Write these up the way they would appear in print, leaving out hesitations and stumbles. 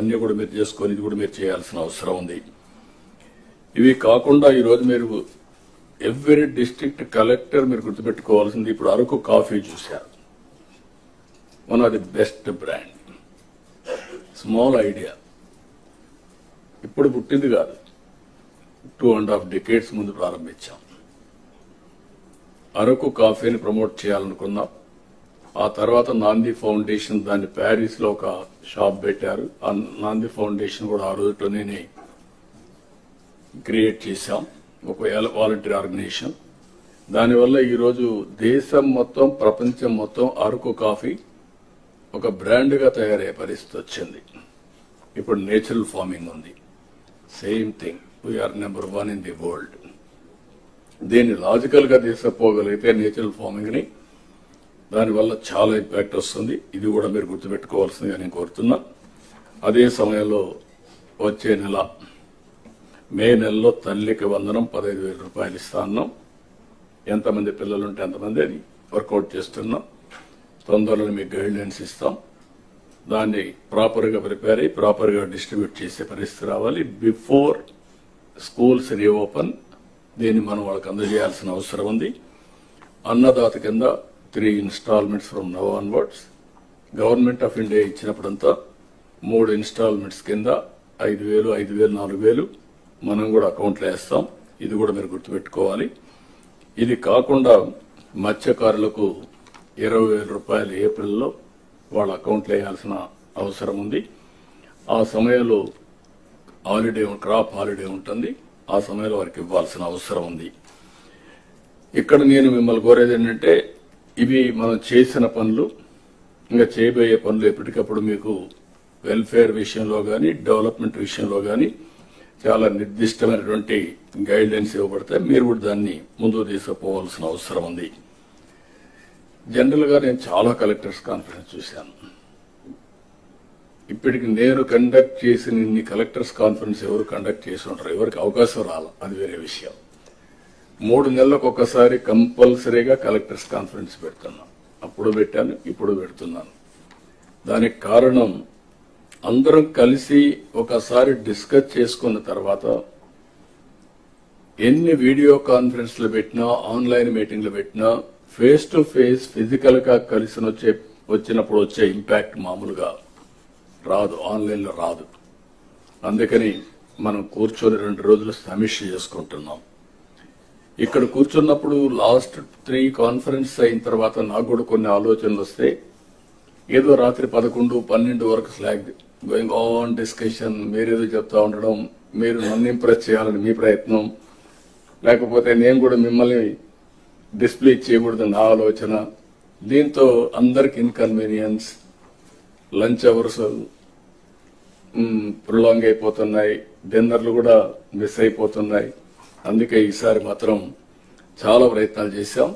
అన్ని కూడా మీరు చేసుకొని ఇది కూడా మీరు చేయాల్సిన అవసరం ఉంది. ఇవి కాకుండా ఈరోజు మీరు ఎవ్రీ డిస్ట్రిక్ట్ కలెక్టర్ మీరు గుర్తుపెట్టుకోవాల్సింది, ఇప్పుడు అరకు కాఫీ చూశారు, one of the best brand. Small idea, ఇప్పుడు పుట్టింది కాదు, 2.5 decades ముందు ప్రారంభించాం. అరకు కాఫీని ప్రమోట్ చేయాలనుకున్నాం. ఆ తర్వాత నాంది ఫౌండేషన్ దాన్ని ప్యారిస్ లో ఒక షాప్ పెట్టారు. ఆ నాంది ఫౌండేషన్ కూడా ఆ రోజులోనే క్రియేట్ చేశాం, ఒక వాలంటీర్ ఆర్గనైజేషన్. దానివల్ల ఈరోజు దేశం మొత్తం, ప్రపంచం మొత్తం అరకు కాఫీ ఒక బ్రాండ్ గా తయారయ్యే పరిస్థితి వచ్చింది. ఇప్పుడు నేచురల్ ఫార్మింగ్ ఉంది, same thing, we're number 1 in the world. దీన్ని లాజికల్ గా తీసుకుపోగలిగితే నేచురల్ ఫార్మింగ్ ని, దానివల్ల చాలా ఇంపాక్ట్ వస్తుంది. ఇది కూడా మీరు గుర్తుపెట్టుకోవాల్సిందిగా నేను కోరుతున్నా. అదే సమయంలో వచ్చే నెల మే నెలలో తల్లికి వందనం 15,000 రూపాయలు ఇస్తా అన్నాం. ఎంతమంది పిల్లలుంటే అంతమంది అది వర్కౌట్ చేస్తున్నాం. తొందరలో మీకు గైడ్ లైన్స్ ఇస్తాం. దాన్ని ప్రాపర్ గా ప్రిపేర్ అయ్యి ప్రాపర్ గా డిస్ట్రిబ్యూట్ చేసే పరిస్థితి రావాలి. బిఫోర్ స్కూల్స్ రీఓపెన్ దీన్ని మనం వాళ్ళకి అందజేయాల్సిన అవసరం ఉంది. అన్నదాత కింద 3 installments from now onwards. Government of India ఇచ్చినప్పుడంతా 3 installments కింద 5,000, 5,000, 4,000 మనం కూడా అకౌంట్లో వేస్తాం. ఇది కూడా మీరు గుర్తుపెట్టుకోవాలి. ఇది కాకుండా మత్స్యకారులకు 20,000 రూపాయలు ఏప్రిల్లో వాళ్ళ అకౌంట్లో వేయాల్సిన అవసరం ఉంది. ఆ సమయంలో హాలిడే, క్రాప్ హాలిడే ఉంటుంది. ఆ సమయంలో వారికి ఇవ్వాల్సిన అవసరం ఉంది. ఇక్కడ నేను మిమ్మల్ని కోరేది ఏంటంటే, ఇవి మనం చేసిన పనులు, ఇంకా చేయబోయే పనులు ఎప్పటికప్పుడు మీకు వెల్ఫేర్ విషయంలో కానీ, డెవలప్మెంట్ విషయంలో కానీ చాలా నిర్దిష్టమైనటువంటి గైడ్ లైన్స్ ఇవ్వబడతాయి. మీరు కూడా దాన్ని ముందుకు తీసుకుపోవాల్సిన అవసరం ఉంది. జనరల్ గా నేను చాలా కలెక్టర్స్ కాన్ఫరెన్స్ చూశాను. ఇప్పటికి నేను కండక్ట్ చేసిన ఇన్ని కలెక్టర్స్ కాన్ఫరెన్స్ ఎవరు కండక్ట్ చేసి ఉంటారు? ఎవరికి అవకాశం రాల, అది వేరే విషయం. 3 నెలలకు ఒకసారి కంపల్సరీగా కలెక్టర్స్ కాన్ఫరెన్స్ పెడుతున్నాను. అప్పుడు పెట్టాను, ఇప్పుడు పెడుతున్నాను. దానికి కారణం అందరం కలిసి ఒకసారి డిస్కస్ చేసుకున్న తర్వాత ఎన్ని వీడియో కాన్ఫరెన్స్లు పెట్టినా, ఆన్లైన్ మీటింగ్లు పెట్టినా, ఫేస్ టు ఫేస్ ఫిజికల్ గా కలిసి వచ్చినప్పుడు వచ్చే ఇంపాక్ట్ మామూలుగా రాదు, ఆన్లైన్ లో రాదు. అందుకని మనం కూర్చొని 2 రోజులు సమీక్ష చేసుకుంటున్నాం. ఇక్కడ కూర్చున్నప్పుడు లాస్ట్ 3 కాన్ఫరెన్స్ అయిన తర్వాత నాకు కూడా కొన్ని ఆలోచనలు వస్తే, ఏదో రాత్రి 11, 12 వరకు స్లాగ్ గోయింగ్ ఆన్ డిస్కషన్, మీరేదో చెప్తా ఉండడం, మీరు నన్ను ఇంప్రెస్ చేయాలని మీ ప్రయత్నం, లేకపోతే నేను కూడా మిమ్మల్ని డిస్ప్లే చేయకూడదు నా ఆలోచన. దీంతో అందరికి ఇన్కన్వీనియన్స్, లంచ్ అవర్స్ ప్రొలాంగ్ అయిపోతున్నాయి, డిన్నర్లు కూడా మిస్ అయిపోతున్నాయి. అందుకే ఈసారి మాత్రం చాలా ప్రయత్నాలు చేశాం.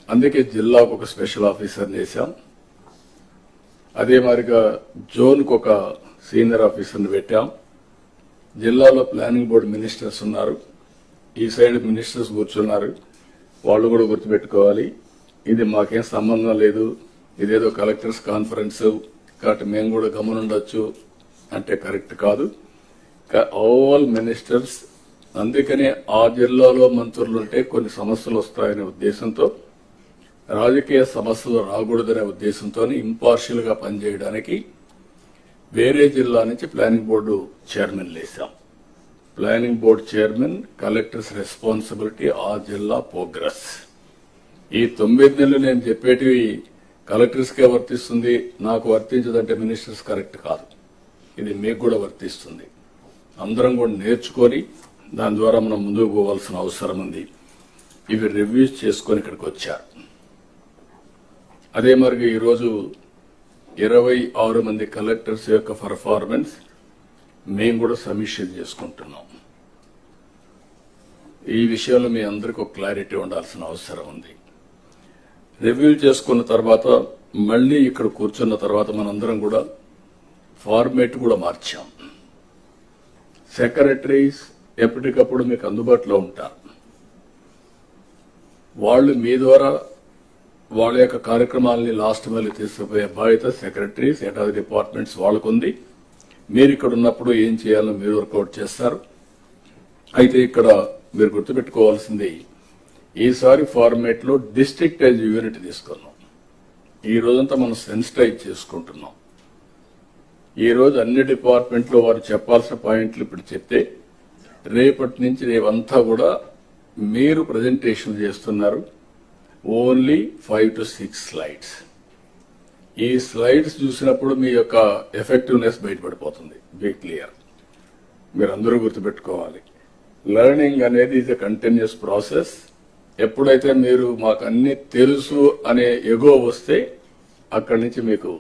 అందుకే జిల్లాకు ఒక స్పెషల్ ఆఫీసర్ని వేశాం. అదే మాదిరిగా జోన్కు ఒక సీనియర్ ఆఫీసర్ని పెట్టాం. జిల్లాలో ప్లానింగ్ బోర్డు మినిస్టర్స్ ఉన్నారు, ఈ సైడ్ మినిస్టర్స్ కూర్చున్నారు. వాళ్ళు కూడా గుర్తుపెట్టుకోవాలి, ఇది మాకేం సంబంధం లేదు, ఇదేదో కలెక్టర్స్ కాన్ఫరెన్స్ కాబట్టి మేము కూడా గమనుండొచ్చు అంటే కరెక్ట్ కాదు. All ministers. అందుకనే ఆ జిల్లాలో మంత్రులుంటే కొన్ని సమస్యలు వస్తాయనే ఉద్దేశంతో, రాజకీయ సమస్యలు రాకూడదనే ఉద్దేశంతో ఇంపార్షియల్ గా పనిచేయడానికి వేరే జిల్లా నుంచి ప్లానింగ్ బోర్డు చైర్మన్ వేశాం. Planning board chairman, collectors responsibility, ఆ జిల్లా ప్రోగ్రెస్. ఈ 9 నెలలు నేను చెప్పేటివి కలెక్టర్స్ కే వర్తిస్తుంది, నాకు వర్తించదంటే మినిస్టర్స్ కరెక్ట్ కాదు. ఇది మీకు కూడా వర్తిస్తుంది. అందరం కూడా నేర్చుకొని దాని ద్వారా మనం ముందుకు పోవాల్సిన అవసరం ఉంది. ఇవి రివ్యూస్ చేసుకొని ఇక్కడికి వచ్చారు. అదే మరి ఈరోజు 26 మంది కలెక్టర్స్ యొక్క పర్ఫార్మెన్స్ మేము కూడా సమీక్ష చేసుకుంటున్నాం. ఈ విషయంలో మీ అందరికీ ఒక క్లారిటీ ఉండాల్సిన అవసరం ఉంది. రివ్యూ చేసుకున్న తర్వాత మళ్లీ ఇక్కడ కూర్చున్న తర్వాత మనందరం కూడా ఫార్మేట్ కూడా మార్చాం. సెక్రటరీస్ ఎప్పటికప్పుడు మీకు అందుబాటులో ఉంటారు. వాళ్ళు మీ ద్వారా వాళ్ళ యొక్క కార్యక్రమాలని లాస్ట్ మైల్ తీసుకుపోయే బాధ్యత secretaries, head of the departments వాళ్ళకుంది. మీరు ఇక్కడ ఉన్నప్పుడు ఏం చేయాలో మీరు వర్కౌట్ చేస్తారు. అయితే ఇక్కడ మీరు గుర్తుపెట్టుకోవాల్సింది, ఈసారి ఫార్మేట్ లో డిస్ట్రిక్ట్ యాజ్ యూనిట్ తీసుకున్నాం. ఈ రోజంతా మనం సెన్సిటైజ్ చేసుకుంటున్నాం. ఈ రోజు అన్ని డిపార్ట్మెంట్లో వారు చెప్పాల్సిన పాయింట్లు ఇప్పుడు చెప్తే, రేపటి నుంచి రేవంతా కూడా మీరు ప్రజెంటేషన్ చేస్తున్నారు. Only 5 to 6 slides. ఈ స్లైడ్స్ చూసినప్పుడు మీ యొక్క ఎఫెక్టివ్నెస్ బయటపడిపోతుంది. Be clear. మీరు అందరూ గుర్తుపెట్టుకోవాలి, లెర్నింగ్ అనేది ఇది కంటిన్యూస్ ప్రాసెస్. ఎప్పుడైతే మీరు మాకు అన్ని తెలుసు అనే ఎగో వస్తే అక్కడి నుంచి మీకు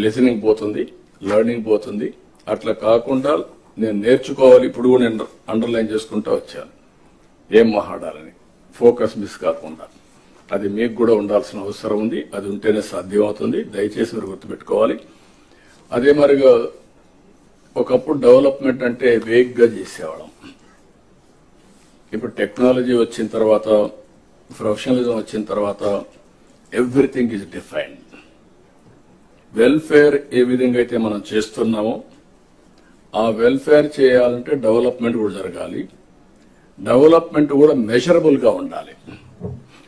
లిసనింగ్ పోతుంది, లెర్నింగ్ పోతుంది. అట్లా కాకుండా నేను నేర్చుకోవాలి, ఇప్పుడు కూడా నేను అండర్లైన్ చేసుకుంటూ వచ్చాను ఏం మాట్లాడాలని, ఫోకస్ మిస్ కాకుండా. అది మీకు కూడా ఉండాల్సిన అవసరం ఉంది. అది ఉంటేనే సాధ్యమవుతుంది. దయచేసి మీరు గుర్తుపెట్టుకోవాలి. అదే మరిగా ఒకప్పుడు డెవలప్మెంట్ అంటే వేగ్గా చేసేవాళ్ళం. ఇప్పుడు టెక్నాలజీ వచ్చిన తర్వాత, ప్రొఫెషనలిజం వచ్చిన తర్వాత ఎవ్రీథింగ్ ఈజ్ డిఫైన్డ్. వెల్ఫేర్ ఏ విధంగా అయితే మనం చేస్తున్నామో, ఆ వెల్ఫేర్ చేయాలంటే డెవలప్మెంట్ కూడా జరగాలి. డెవలప్మెంట్ కూడా మెజరబుల్ గా ఉండాలి.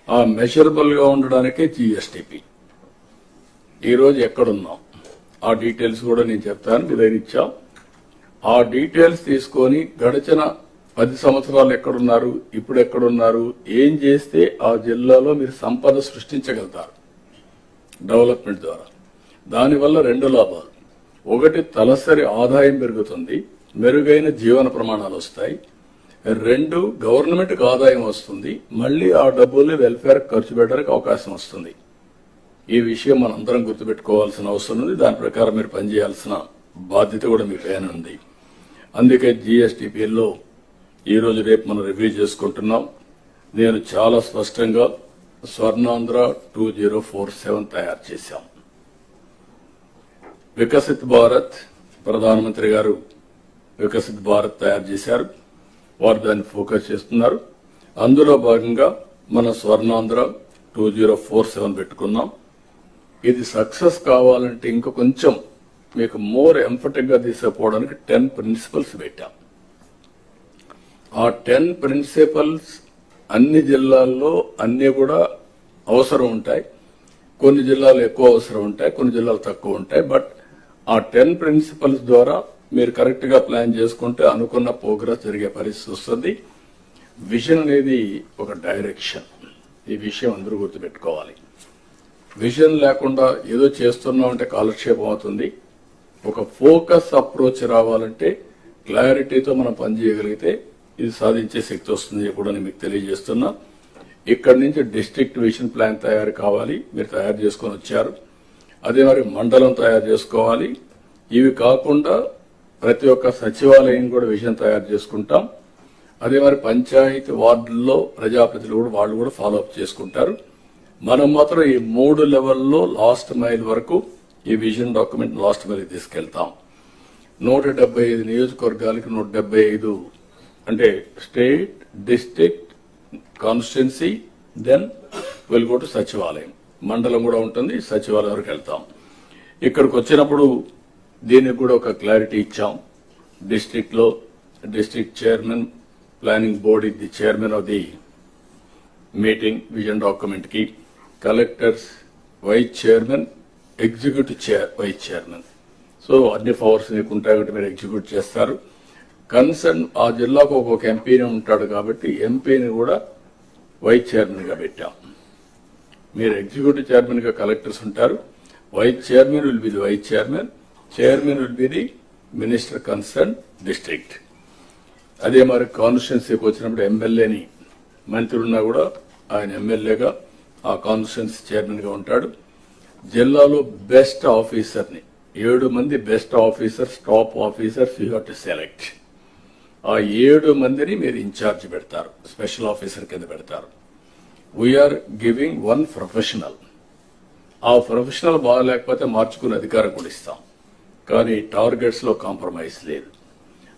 ఆ మెజరబుల్ గా ఉండడానికే జిఎస్టిపి. ఈరోజు ఎక్కడున్నాం ఆ డీటెయిల్స్ కూడా నేను చెప్తాను. మీ దగ్గర ఇచ్చాం. ఆ డీటెయిల్స్ తీసుకొని గడిచిన 10 సంవత్సరాలు ఎక్కడున్నారు, ఇప్పుడు ఎక్కడున్నారు, ఏం చేస్తే ఆ జిల్లాలో మీరు సంపద సృష్టించగలుగుతారు డెవలప్మెంట్ ద్వారా. దానివల్ల 2 లాభాలు. ఒకటి, తలసరి ఆదాయం పెరుగుతుంది, మెరుగైన జీవన ప్రమాణాలు వస్తాయి. 2, గవర్నమెంట్కి ఆదాయం వస్తుంది. మళ్లీ ఆ డబ్బుల్ని వెల్ఫేర్ ఖర్చు పెట్టడానికి అవకాశం వస్తుంది. ఈ విషయం మనందరం గుర్తుపెట్టుకోవాల్సిన అవసరం ఉంది. దాని ప్రకారం మీరు పనిచేయాల్సిన బాధ్యత కూడా మీ పైన ఉంది. అందుకే జిఎస్టిపిఎల్లో ఈ రోజు రేపు మనం రివ్యూ చేసుకుంటున్నాం. నేను చాలా స్పష్టంగా స్వర్ణాంధ్ర 2047 తయారు చేశాం. వికసిత్ భారత్, ప్రధానమంత్రి గారు వికసిత్ భారత్ తయారు చేశారు. వారు దాన్ని ఫోకస్ చేస్తున్నారు. అందులో భాగంగా మన స్వర్ణాంధ్ర 2047 పెట్టుకున్నాం. ఇది సక్సెస్ కావాలంటే ఇంకా కొంచెం మీకు మోర్ ఎంఫటిక్ గా తీసుకుపోవడానికి 10 ప్రిన్సిపల్స్ పెట్టాం. ఆ 10 ప్రిన్సిపల్స్ అన్ని జిల్లాల్లో అన్ని కూడా అవసరం ఉంటాయి. కొన్ని జిల్లాలు ఎక్కువ అవసరం ఉంటాయి, కొన్ని జిల్లాలు తక్కువ ఉంటాయి. బట్ ఆ 10 ప్రిన్సిపల్స్ ద్వారా మీరు కరెక్ట్ గా ప్లాన్ చేసుకుంటే అనుకున్న ప్రోగ్రెస్ జరిగే పరిస్థితి వస్తుంది. విజన్ అనేది ఒక డైరెక్షన్. ఈ విషయం అందరూ గుర్తుపెట్టుకోవాలి. విజన్ లేకుండా ఏదో చేస్తున్నామంటే కాలక్షేపం అవుతుంది. ఒక ఫోకస్ అప్రోచ్ రావాలంటే క్లారిటీతో మనం పనిచేయగలిగితే ఇది సాధించే శక్తి వస్తుంది కూడా నేను మీకు తెలియజేస్తున్నా. ఇక్కడి నుంచి డిస్ట్రిక్ట్ విజన్ ప్లాన్ తయారు కావాలి. మీరు తయారు చేసుకొని వచ్చారు. అదే మరి మండలం తయారు చేసుకోవాలి. ఇవి కాకుండా ప్రతి ఒక్క సచివాలయం కూడా విజన్ తయారు చేసుకుంటాం. అదే మరి పంచాయతీ వార్డుల్లో ప్రజాప్రతినిధులు కూడా వాళ్ళు కూడా ఫాలో అప్ చేసుకుంటారు. మనం మాత్రం ఈ 3 లెవెల్లో లాస్ట్ మైల్ వరకు ఈ విజన్ డాక్యుమెంట్ లాస్ట్ మైల్ తీసుకెళ్తాం. 175 నియోజకవర్గాలకి 175 అంటే state, district, constituency, then will go to సచివాలయం. మండలం కూడా ఉంటుంది, సచివాలయం వరకు వెళ్తాం. ఇక్కడికి వచ్చినప్పుడు దీనికి కూడా ఒక క్లారిటీ ఇచ్చాం. డిస్ట్రిక్ట్ లో district chairman, planning board is the chairman of the meeting vision document కి. Collectors vice chairman, executive vice chairman. So అన్ని పవర్స్ మీకు ఉంటాయి కాబట్టి మీరు ఎగ్జిక్యూట్ చేస్తారు. కన్సర్న్ ఆ జిల్లాకు ఒక్కొక్క ఎంపీని ఉంటాడు కాబట్టి ఎంపీని కూడా వైస్ చైర్మన్ గా పెట్టాం. మీరు ఎగ్జిక్యూటివ్ చైర్మన్ గా కలెక్టర్స్ ఉంటారు. Vice chairman will be the vice chairman, chairman will be the minister concern district. అదే మరి కాన్స్టిట్యున్సీకి వచ్చినప్పుడు ఎమ్మెల్యేని, మంత్రి ఉన్నా కూడా ఆయన ఎమ్మెల్యేగా ఆ కాన్స్టిట్యున్సీ చైర్మన్ గా ఉంటాడు. జిల్లాలో బెస్ట్ ఆఫీసర్ని 7 మంది best officers, top officers you have to select. ఆ 7 మందిని మీరు ఇన్ఛార్జ్ పెడతారు, స్పెషల్ ఆఫీసర్ కింద పెడతారు. We're giving 1 professional. ఆ ప్రొఫెషనల్ బాగాలేకపోతే మార్చుకునే అధికారం కూడా ఇస్తాం. కానీ టార్గెట్స్ లో కాంప్రమైజ్ లేదు.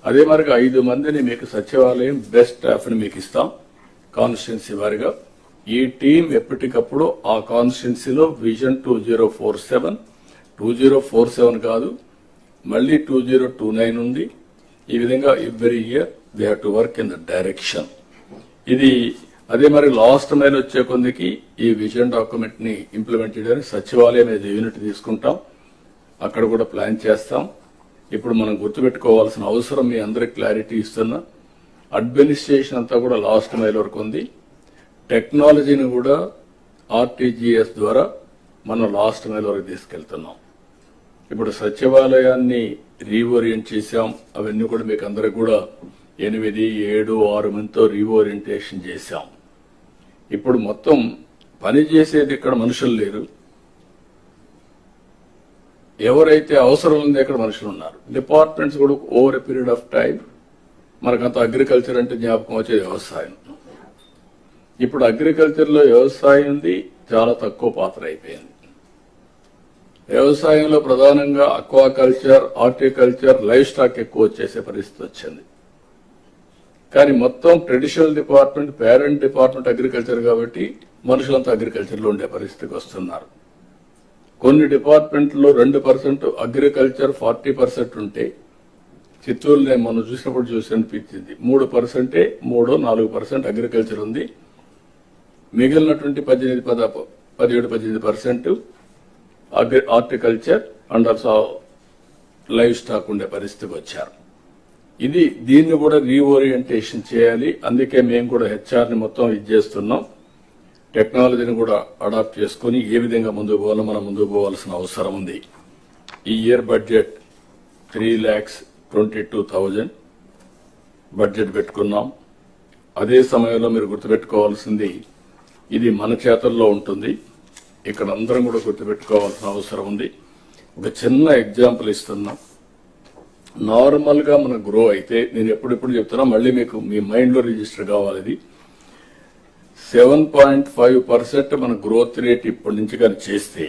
అదే మరి 5 మందిని మీకు సచివాలయం బెస్ట్ స్టాఫ్ ని మీకు ఇస్తాం కాన్స్టిట్యున్సీ వారిగా. ఈ టీం ఎప్పటికప్పుడు ఆ కాన్స్టిట్యున్సీలో విజన్ 2047 కాదు, మళ్ళీ 2029 ఉంది. ఈ విధంగా every year they have to work in the direction. ఇది అదే మరి లాస్ట్ మైల్ వచ్చే కొందికి ఈ విజన్ డాక్యుమెంట్ ని ఇంప్లిమెంట్ చేయడానికి సచివాలయం అనేది యూనిట్ తీసుకుంటాం, అక్కడ కూడా ప్లాన్ చేస్తాం. ఇప్పుడు మనం గుర్తుపెట్టుకోవాల్సిన అవసరం మీ అందరికి క్లారిటీ ఇస్తున్నా, అడ్మినిస్ట్రేషన్ అంతా కూడా లాస్ట్ మైల్ వరకు ఉంది. టెక్నాలజీని కూడా ఆర్టీజీఎస్ ద్వారా మనం లాస్ట్ మైల్ వరకు తీసుకెళ్తున్నాం. ఇప్పుడు సచివాలయాన్ని రీఓరియంట్ చేశాం, అవన్నీ కూడా మీకు అందరికి కూడా 8, 7, 6 మందితో రీఓరియంటేషన్ చేశాం. ఇప్పుడు మొత్తం పని చేసేది ఇక్కడ మనుషులు లేరు, ఎవరైతే అవసరం ఉంది అక్కడ మనుషులు ఉన్నారు. డిపార్ట్మెంట్స్ కూడా over a period of time మనకంత అగ్రికల్చర్ అంటే జ్ఞాపకం వచ్చేది వ్యవసాయం. ఇప్పుడు అగ్రికల్చర్ లో వ్యవసాయం ఉంది చాలా తక్కువ పాత్ర అయిపోయింది. వ్యవసాయంలో ప్రధానంగా అక్వాకల్చర్, హార్టికల్చర్, లైవ్ స్టాక్ ఎక్కువ వచ్చేసే పరిస్థితి వచ్చింది. కానీ మొత్తం traditional department, parent department agriculture కాబట్టి మనుషులంతా అగ్రికల్చర్ లో ఉండే పరిస్థితికి వస్తున్నారు. కొన్ని డిపార్ట్మెంట్లో 2% అగ్రికల్చర్, 40% ఉంటే చిత్తూరులో మనం చూసినప్పుడు చూసి అనిపించింది 3%, 3-4% అగ్రికల్చర్ ఉంది. మిగిలినటువంటి 17-18% horticulture and also live stock ఉండే పరిస్థితికి వచ్చారు. దీన్ని కూడా రీఓరియంటేషన్ చేయాలి. అందుకే మేము కూడా హెచ్ఆర్ ని మొత్తం చేస్తున్నాం. టెక్నాలజీని కూడా అడాప్ట్ చేసుకుని ఏ విధంగా ముందుకు పోవాలో మనం ముందుకు పోవాల్సిన అవసరం ఉంది. ఈ ఇయర్ బడ్జెట్ 3,22,000 బడ్జెట్ పెట్టుకున్నాం. అదే సమయంలో మీరు గుర్తుపెట్టుకోవాల్సింది, ఇది మన చేతుల్లో ఉంటుంది. ఇక్కడ అందరం కూడా గుర్తుపెట్టుకోవాల్సిన అవసరం ఉంది. ఒక చిన్న ఎగ్జాంపుల్ ఇస్తున్నాం. నార్మల్ గా మన గ్రో అయితే, నేను ఎప్పుడెప్పుడు చెప్తున్నా, మళ్ళీ మీకు మీ మైండ్ లో రిజిస్టర్ కావాలి. ఇది 7.5% మన గ్రోత్ రేట్ ఇప్పటి నుంచి కానీ చేస్తే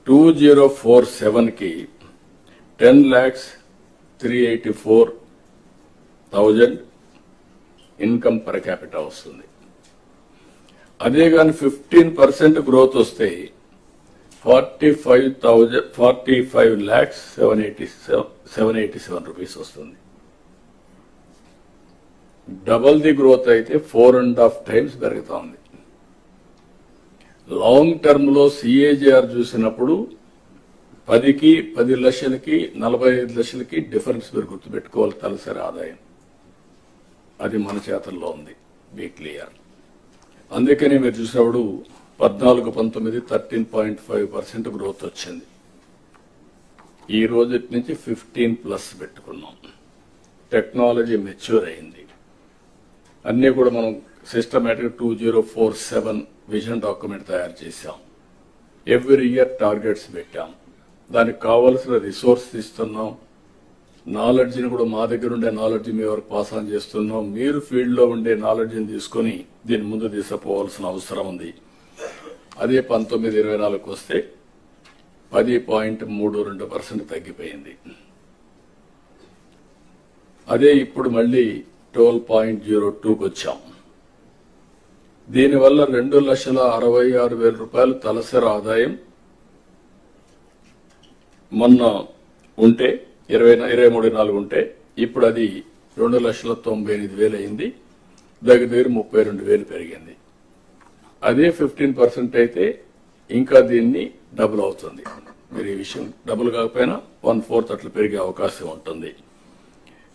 2047 కి 10,384,000 ఇన్కమ్ పర్ క్యాపిటల్ వస్తుంది. అదే కానీ 15% గ్రోత్ వస్తే 45,787 రూపీస్ వస్తుంది. డబల్ ది గ్రోత్ అయితే 4.5 times పెరుగుతా ఉంది. లాంగ్ టర్మ్ లో సిఏజీఆర్ చూసినప్పుడు 10కి 10 లక్షలకి 45 లక్షలకి డిఫరెన్స్ మీరు గుర్తుపెట్టుకోవాలి. తలసరి ఆదాయం అది మన చేతుల్లో ఉంది. Be clear. అందుకని మీరు చూసినప్పుడు 14-19 13.5% గ్రోత్ వచ్చింది. ఈ రోజు నుంచి 15+ పెట్టుకున్నాం. టెక్నాలజీ మెచ్యూర్ అయింది. అన్ని కూడా మనం సిస్టమేటిక్ 2047 విజన్ డాక్యుమెంట్ తయారు చేశాం. ఎవ్రీ ఇయర్ టార్గెట్స్ పెట్టాం. దానికి కావలసిన రిసోర్స్ ఇస్తున్నాం. నాలెడ్జ్ని కూడా మా దగ్గర ఉండే నాలెడ్జ్ మీ వరకు పాస్ ఆన్ చేస్తున్నాం. మీరు ఫీల్డ్ లో ఉండే నాలెడ్జ్ని తీసుకుని దీని ముందు తీసుకుపోవాల్సిన అవసరం ఉంది. అదే 19-24 వస్తే 10.32% తగ్గిపోయింది. అదే ఇప్పుడు మళ్ళీ 12.02కి వచ్చాం. దీనివల్ల 2,66,000 రూపాయలు తలసరి ఆదాయం మొన్న ఉంటే 23-24 ఉంటే ఇప్పుడు అది 2,98,000 అయింది. దగ్గర 32,000 పెరిగింది. అదే 15% అయితే ఇంకా దీన్ని డబుల్ అవుతుంది. మీరు ఈ విషయం డబుల్ కాకపోయినా 1/4 అట్లా పెరిగే అవకాశం ఉంటుంది.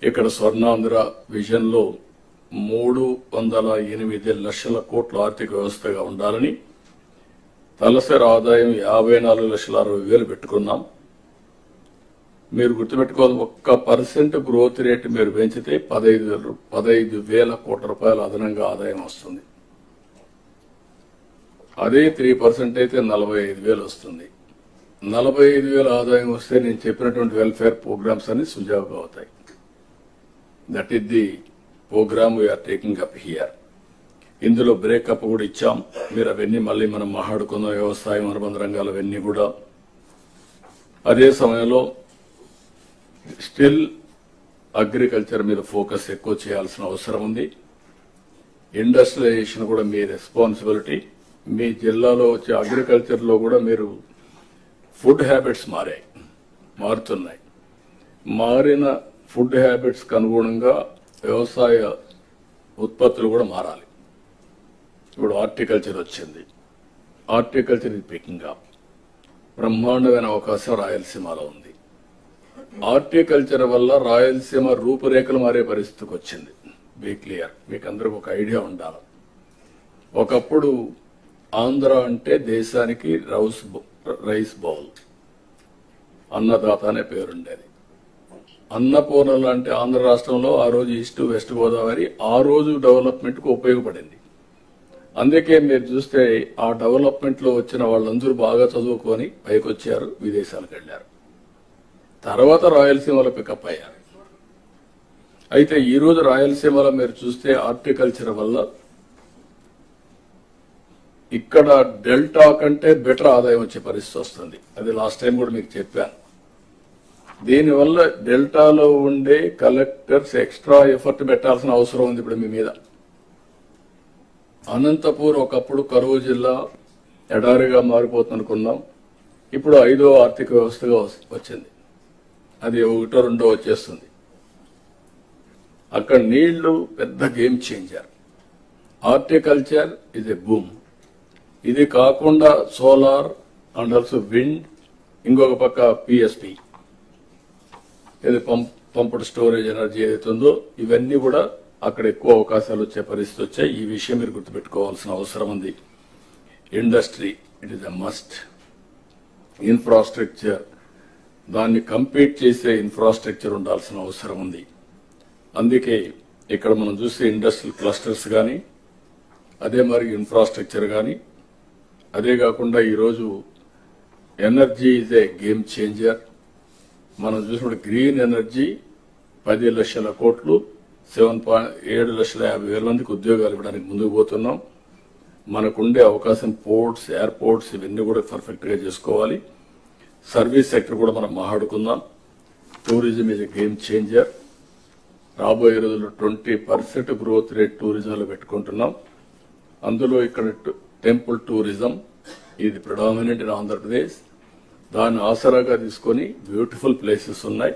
ఇక్కడ స్వర్ణాంధ్ర విజన్ లో 308 లక్షల కోట్ల ఆర్థిక వ్యవస్థగా ఉండాలని తలసరి ఆదాయం 54,60,000 పెట్టుకున్నాం. మీరు గుర్తుపెట్టుకోవాలి, 1% గ్రోత్ రేట్ మీరు పెంచితే 15,000 కోట్ల రూపాయల అదనంగా ఆదాయం వస్తుంది. అదే 3% అయితే 45,000 వస్తుంది. 45,000 ఆదాయం వస్తే నేను చెప్పినటువంటి వెల్ఫేర్ ప్రోగ్రామ్స్ అన్ని సుజావుగా అవుతాయి. That is the program we're taking up here. ఇందులో బ్రేకప్ కూడా ఇచ్చాం. మీరు అవన్నీ మళ్ళీ మనం మాట్లాడుకున్న వ్యవసాయం, అనుబంధ రంగాలు అవన్నీ కూడా. అదే సమయంలో స్టిల్ అగ్రికల్చర్ మీద ఫోకస్ ఎక్కువ చేయాల్సిన అవసరం ఉంది. ఇండస్ట్రియలైజేషన్ కూడా మీ రెస్పాన్సిబిలిటీ. మీ జిల్లాలో వచ్చే అగ్రికల్చర్ లో కూడా మీరు ఫుడ్ హ్యాబిట్స్ మారాయి. మారుతున్నాయి. మారిన ఫుడ్ హ్యాబిట్స్ కు అనుగుణంగా వ్యవసాయ ఉత్పత్తులు కూడా మారాలి. ఇప్పుడు హార్టికల్చర్ వచ్చింది. హార్టికల్చర్ ఇది పికింగ్ అప్. బ్రహ్మాండమైన అవకాశం రాయలసీమలో ఉంది. హార్టికల్చర్ వల్ల రాయలసీమ రూపురేఖలు మారే పరిస్థితికి వచ్చింది. బీ క్లియర్, మీకు అందరికి ఒక ఐడియా ఉండాలి. ఒకప్పుడు ఆంధ్ర అంటే దేశానికి రైస్ బౌల్, అన్నదాత అనే పేరుండేది. అన్నపూర్ణలు అంటే ఆంధ్ర రాష్ట్రంలో ఆ రోజు ఈస్ట్ వెస్ట్ గోదావరి ఆ రోజు డెవలప్మెంట్ కు ఉపయోగపడింది. అందుకే మీరు చూస్తే ఆ డెవలప్మెంట్ లో వచ్చిన వాళ్ళందరూ బాగా చదువుకొని పైకి వచ్చారు, విదేశాలకు వెళ్లారు. తర్వాత రాయలసీమలో పికప్ అయ్యారు. అయితే ఈ రోజు రాయలసీమలో మీరు చూస్తే హార్టికల్చర్ వల్ల ఇక్కడ డెల్టా కంటే బెటర్ ఆదాయం వచ్చే పరిస్థితి వస్తుంది. అది లాస్ట్ టైం కూడా మీకు చెప్పాను. దీనివల్ల డెల్టాలో ఉండే కలెక్టర్స్ ఎక్స్ట్రా ఎఫర్ట్ పెట్టాల్సిన అవసరం ఉంది ఇప్పుడు మీ మీద. అనంతపూర్ ఒకప్పుడు కరువు జిల్లా ఎడారిగా మారిపోతుందనుకున్నాం. ఇప్పుడు 5వ ఆర్థిక వ్యవస్థగా వచ్చింది. అది 1, 2 వచ్చేస్తుంది. అక్కడ నీళ్లు పెద్ద game changer. Horticulture is a boom. ఇది కాకుండా సోలార్ అండ్ ఆల్సో విండ్, ఇంకొక పక్క పిఎస్పి, ఇది పంప్డ్ స్టోరేజ్ ఎనర్జీ ఏదైతే ఉందో, ఇవన్నీ కూడా అక్కడ ఎక్కువ అవకాశాలు వచ్చే పరిస్థితి వచ్చాయి. ఈ విషయం మీరు గుర్తుపెట్టుకోవాల్సిన అవసరం ఉంది. Industry it is a must. Infrastructure, దాన్ని కంపీట్ చేసే ఇన్ఫ్రాస్ట్రక్చర్ ఉండాల్సిన అవసరం ఉంది. అందుకే ఇక్కడ మనం చూసే ఇండస్ట్రియల్ క్లస్టర్స్ కానీ, అదే మరి ఇన్ఫ్రాస్ట్రక్చర్ కానీ, అదే కాకుండా ఈరోజు energy is a game changer. మనం చూసినప్పుడు గ్రీన్ ఎనర్జీ 10 లక్షల కోట్లు, 7,50,000 మందికి ఉద్యోగాలు ఇవ్వడానికి ముందుకు పోతున్నాం. మనకుండే అవకాశం పోర్ట్స్, ఎయిర్పోర్ట్స్ ఇవన్నీ కూడా పర్ఫెక్ట్ గా చేసుకోవాలి. సర్వీస్ సెక్టర్ కూడా మనం మాట్లాడుకుందాం. Tourism is a game changer. రాబోయే రోజుల్లో 20% గ్రోత్ రేట్ టూరిజంలో పెట్టుకుంటున్నాం. అందులో ఇక్కడ టెంపుల్ టూరిజం ఇది ప్రిడామినెంట్ ఇన్ ఆంధ్రప్రదేశ్. దాన్ని ఆసరాగా తీసుకొని బ్యూటిఫుల్ ప్లేసెస్ ఉన్నాయి.